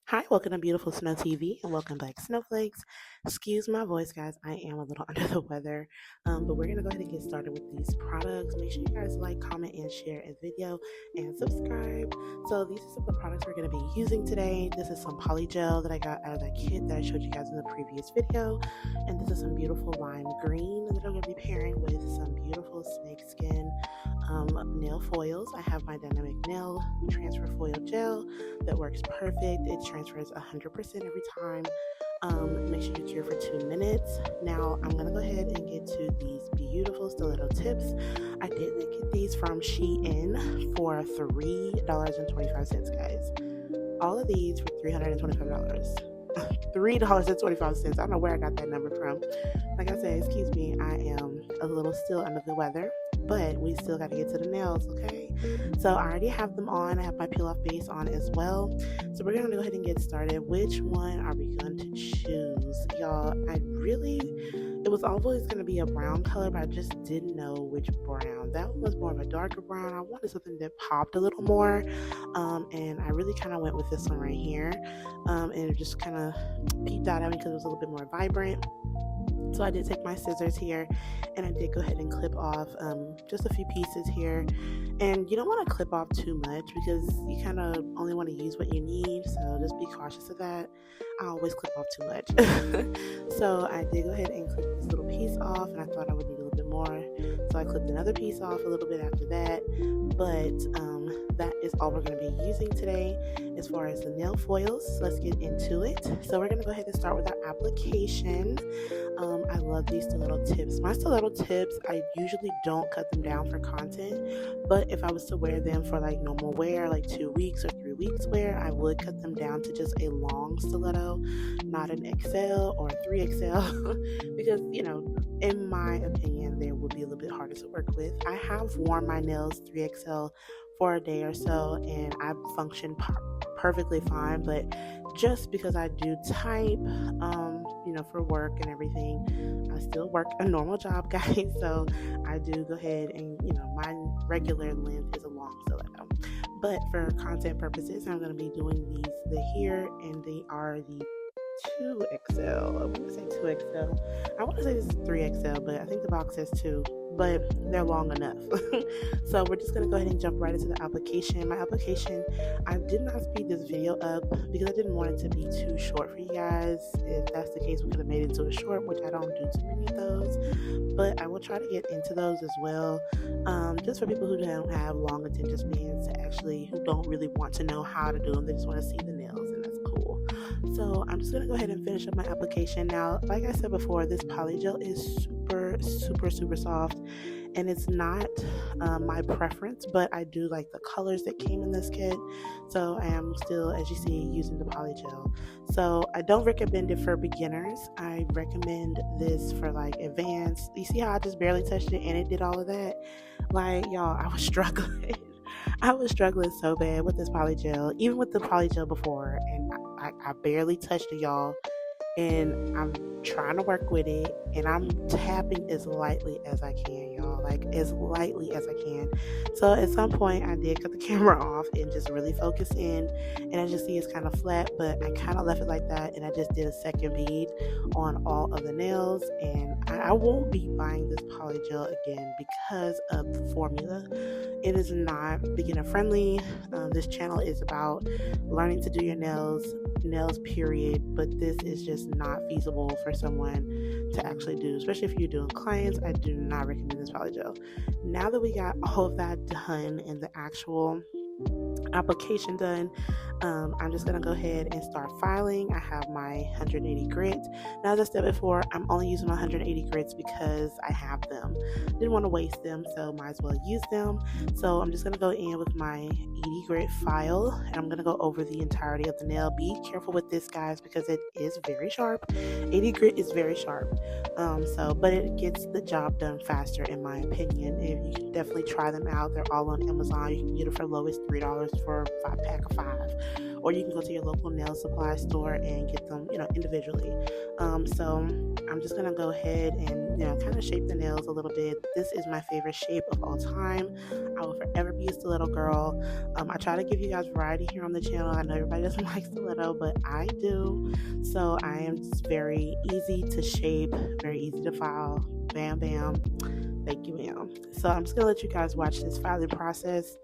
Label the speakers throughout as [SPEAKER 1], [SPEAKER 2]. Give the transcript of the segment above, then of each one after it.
[SPEAKER 1] Hi, welcome to Beautiful Snow TV and welcome back, Snowflakes. Excuse my voice, guys. I am a little under the weather, but we're going to go ahead and get started with these products. Make sure you guys like, comment, and share a video and subscribe. So these are some of the products we're going to be using today. This is some Polygel that I got out of that kit that I showed you guys in the previous video. And this is some beautiful lime green that I'm going to be pairing with some beautiful snakeskin nail foils. I have my dynamic nail transfer foil gel that works perfect. It transfers 100% every time. Make sure you cure for 2 minutes. Now I'm gonna go ahead and get to these beautiful stiletto tips. I did get these from Shein for $3.25, guys. All of these for $325. $3.25. I don't know where I got that number from. Like I said, excuse me, I am a little still under the weather, but we still got to get to the nails, okay? So I already have them on. I have my peel off base on as well. So we're going to go ahead and get started. Which one are we going to choose? Y'all, it was always going to be a brown color, but I just didn't know which brown. That one was more of a darker brown. I wanted something that popped a little more. And I really kind of went with this one right here. And it just kind of peeped out at me because it was a little bit more vibrant. So I did take my scissors here and I did go ahead and clip off just a few pieces here. And you don't want to clip off too much because you kind of only want to use what you need. So just be cautious of that. I always clip off too much. So I did go ahead and clip this little piece off and I thought I would need a little bit more. So I clipped another piece off a little bit after that. But that is all we're going to be using today as far as the nail foils. So let's get into it. So we're going to go ahead and start with our application. I love these stiletto tips. My stiletto tips, I usually don't cut them down for content, but if I was to wear them for like normal wear, like 2 weeks or 3 weeks wear, I would cut them down to just a long stiletto, not an XL or 3XL, because, you know, in my opinion, they would be a little bit harder to work with. I have worn my nails 3XL for a day or so, and I function perfectly fine, but just because I do type, you know, for work and everything, I still work a normal job, guys, so I do go ahead and, you know, my regular length is a long stiletto, but for content purposes, I'm going to be doing these here, and they are the 2XL. I want to say 2XL. I want to say this is 3XL, but I think the box says 2, but they're long enough. So we're just going to go ahead and jump right into the application. My application, I did not speed this video up because I didn't want it to be too short for you guys. If that's the case, we could have made it into a short, which I don't do too many of those, but I will try to get into those as well, just for people who don't have long attention spans, who don't really want to know how to do them. They just want to see the nails, and that's cool. So I'm just going to go ahead and finish up my application. Now, like I said before, this polygel is super soft, and it's not my preference, but I do like the colors that came in this kit. So I am still, as you see, using the polygel. So I don't recommend it for beginners. I recommend this for like advanced. You see how I just barely touched it and it did all of that? Like, y'all, I was struggling. I was struggling so bad with this polygel, even with the polygel before, and I barely touched it, y'all, and I'm trying to work with it, and I'm tapping as lightly as I can, y'all, like as lightly as I can. So at some point I did cut the camera off and just really focus in, and as you see, it's kind of flat, but I kind of left it like that, and I just did a second bead on all of the nails, and I won't be buying this polygel again because of the formula. It is not beginner friendly. This channel is about learning to do your nails period, but this is just not feasible for someone to actually do, especially if you're doing clients. I do not recommend this polygel. Now that we got all of that done and the actual application done, I'm just gonna go ahead and start filing. I have my 180 grits. Now, as I said before, I'm only using my 180 grits because I have them. Didn't want to waste them, so might as well use them. So I'm just gonna go in with my 80 grit file, and I'm gonna go over the entirety of the nail. Be careful with this, guys, because it is very sharp 80 grit is very sharp. But it gets the job done faster, in my opinion. If you can definitely try them out, they're all on Amazon. You can get it for low as $3 for a 5 pack of 5, or you can go to your local nail supply store and get them, individually. So I'm just gonna go ahead and kind of shape the nails a little bit. This is my favorite shape of all time. I will forever be a stiletto girl. I try to give you guys variety here on the channel. I know everybody doesn't like stiletto, but I do. So I am just very easy to shape, very easy to file. Bam, bam. Thank you, ma'am. So I'm just gonna let you guys watch this filing process.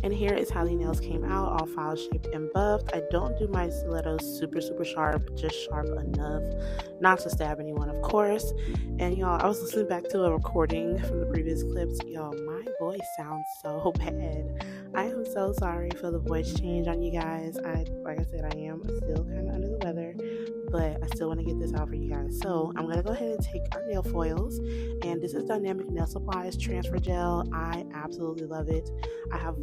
[SPEAKER 1] And here is how the nails came out, all file shaped and buffed. I don't do my stilettos super, super sharp, just sharp enough not to stab anyone, of course. And y'all, I was listening back to a recording from the previous clips. Y'all, my voice sounds so bad. I am so sorry for the voice change on you guys. Like I said, I am still kind of under the weather, but I still want to get this out for you guys. So I'm going to go ahead and take our nail foils, and this is Dynamic Nail Supplies Transfer Gel. I absolutely love it. I have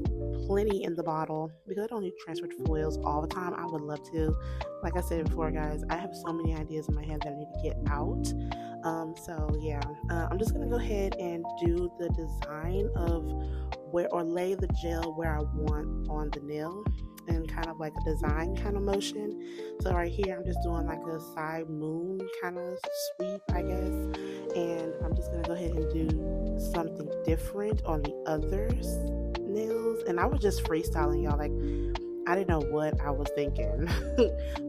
[SPEAKER 1] plenty in the bottle because I don't need transfer foils all the time. I would love to. Like I said before, guys, I have so many ideas in my head that I need to get out. I'm just going to go ahead and do the design of lay the gel where I want on the nail, and kind of like a design kind of motion. So right here I'm just doing like a side moon kind of sweep, I guess, and I'm just gonna go ahead and do something different on the other nails. And I was just freestyling, y'all. Like, I didn't know what I was thinking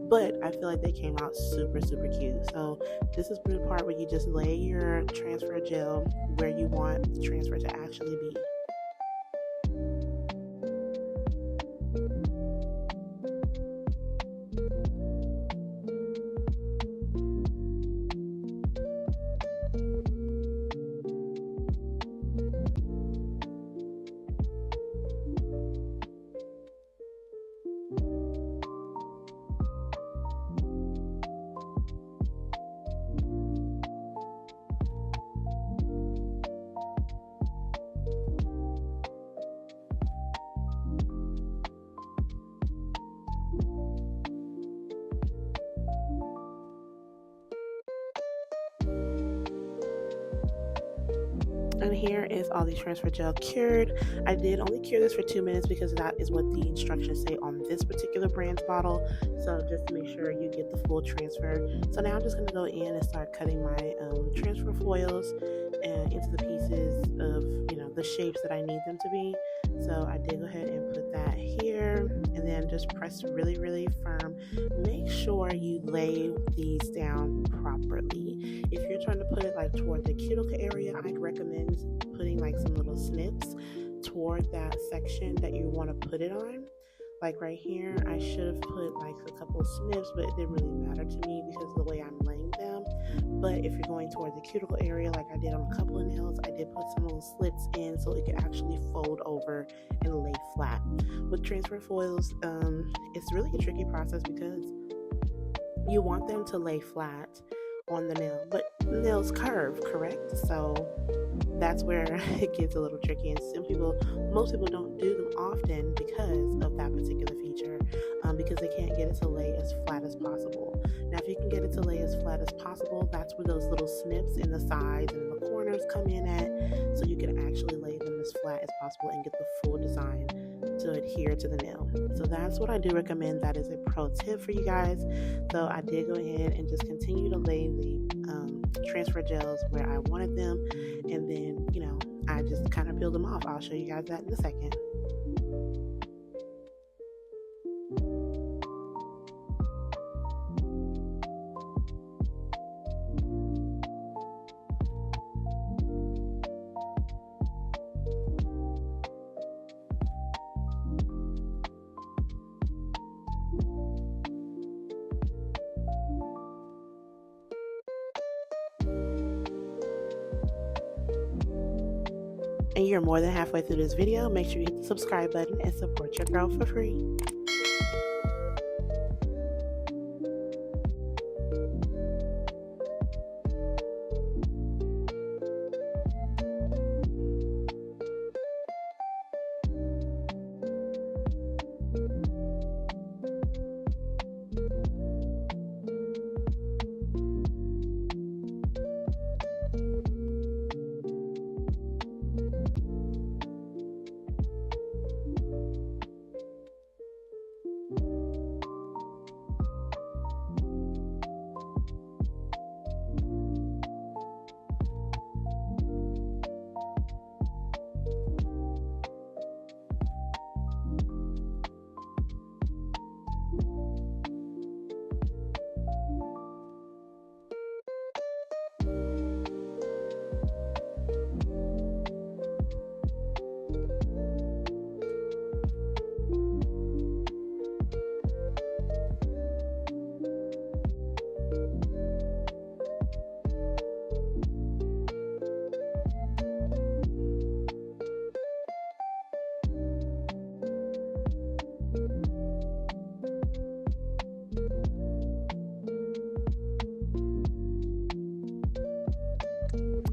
[SPEAKER 1] but I feel like they came out super, super cute. So this is the part where you just lay your transfer gel where you want the transfer to actually be. And here is all the transfer gel cured. I did only cure this for 2 minutes because that is what the instructions say on this particular brand's bottle. So just to make sure you get the full transfer. So now I'm just going to go in and start cutting my transfer foils and into the pieces of, the shapes that I need them to be. So I did go ahead and put that here and then just press really, really firm. Make sure you lay these down properly. If you're trying to put it like toward the cuticle area, I'd recommend putting like some little snips toward that section that you want to put it on. Like right here, I should have put like a couple of snips, but it didn't really matter to me because of the way I'm laying them. But if you're going toward the cuticle area, like I did on a couple of nails, I did put some little slits in so it could actually fold over and lay flat. With transfer foils, it's really a tricky process because you want them to lay flat on the nail, but nails curve, correct? So that's where it gets a little tricky, and most people don't do them often because of that particular feature, because they can't get it to lay as flat as possible. Now, if you can get it to lay as flat as possible, that's where those little snips in the sides and in the corners come in at, so you can actually lay them as flat as possible and get the full design to adhere to the nail. So that's what I do recommend. That is a pro tip for you guys. So I did go ahead and just continue to lay the transfer gels where I wanted them, and then I just kind of peeled them off. I'll show you guys that in a second. And you're more than halfway through this video. Make sure you hit the subscribe button and support your girl for free.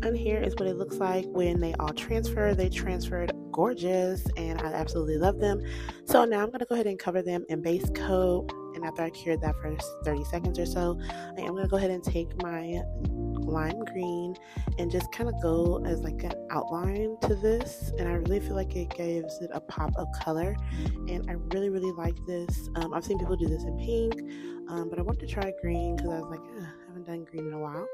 [SPEAKER 1] And here is what it looks like when they all transfer. They transferred gorgeous, and I absolutely love them. So now I'm going to go ahead and cover them in base coat, and after I cured that for 30 seconds or so, I am going to go ahead and take my lime green and just kind of go as like an outline to this, and I really feel like it gives it a pop of color, and I really like this. I've seen people do this in pink, but I wanted to try green because I was like, I haven't done green in a while.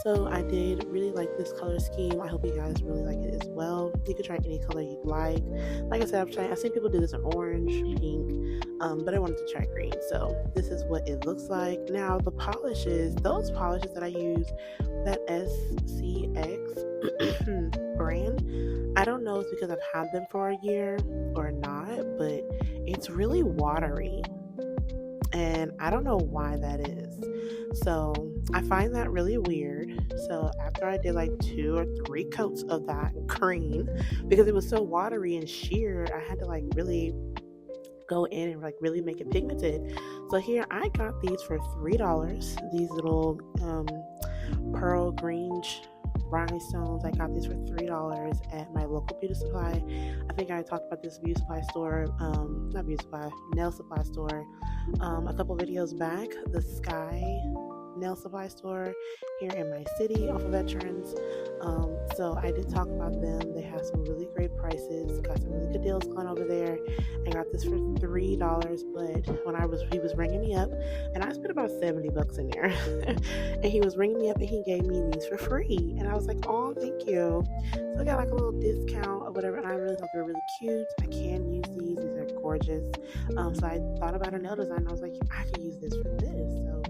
[SPEAKER 1] So I did really like this color scheme. I hope you guys really like it as well. You can try any color you'd like. Like I said, I've seen people do this in orange, pink, but I wanted to try green. So this is what it looks like. Now the polishes, those polishes that I use, that SNAKKKEE brand, I don't know if it's because I've had them for a year or not, but it's really watery. And I don't know why that is. So I find that really weird. So after I did like 2 or 3 coats of that green, because it was so watery and sheer, I had to like really go in and like really make it pigmented. So here I got these for $3. These little pearl green rhinestones. I got these for $3 at my local beauty supply. I think I talked about this beauty supply store, not beauty supply, nail supply store, a couple videos back. The Sky nail supply store here in my city off of Veterans. So I did talk about them. They have some really great prices, got some really good deals going over there. I got this for $3, but when he was ringing me up, and I spent about $70 in there, and he was ringing me up and he gave me these for free, and I was like, oh, thank you. So I got like a little discount or whatever, and I really thought they were really cute. I can use these are gorgeous. So I thought about a nail design. I was like, I could use this for this. So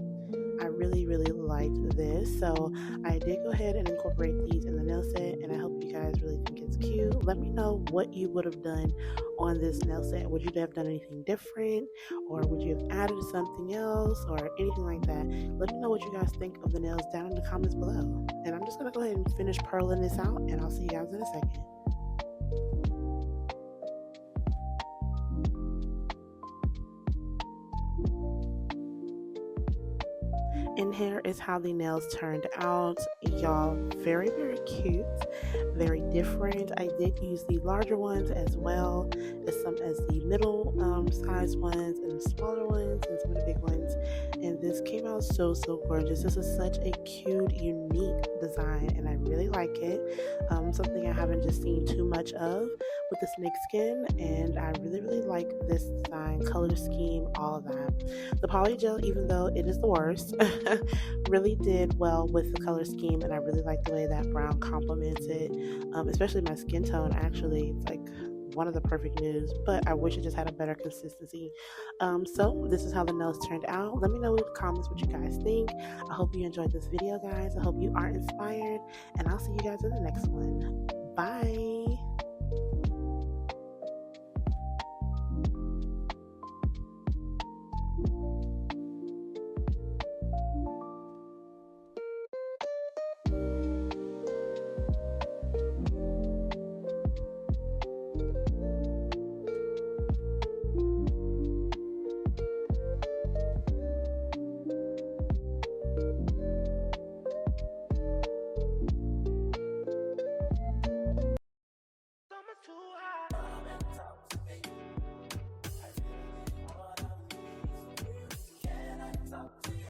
[SPEAKER 1] I really liked this. So I did go ahead and incorporate these in the nail set, and I hope you guys really think it's cute. Let me know what you would have done on this nail set. Would you have done anything different, or would you have added something else, or anything like that? Let me know what you guys think of the nails down in the comments below. And I'm just going to go ahead and finish purling this out, and I'll see you guys in a second. And here is how the nails turned out, y'all. Very cute, very different. I did use the larger ones as well as some as the middle size ones, and the smaller ones, and some of the big ones. And this came out so gorgeous. This is such a cute, unique design, and I really like it. Something I haven't just seen too much of with the snake skin, and I really like this design, color scheme, all of that. The Polygel, even though it is the worst, really did well with the color scheme, and I really like the way that brown complements it, especially my skin tone. Actually, it's like one of the perfect nudes, but I wish it just had a better consistency. So this is how the nails turned out. Let me know in the comments what you guys think. I hope you enjoyed this video, guys. I hope you are inspired, and I'll see you guys in the next one. Bye.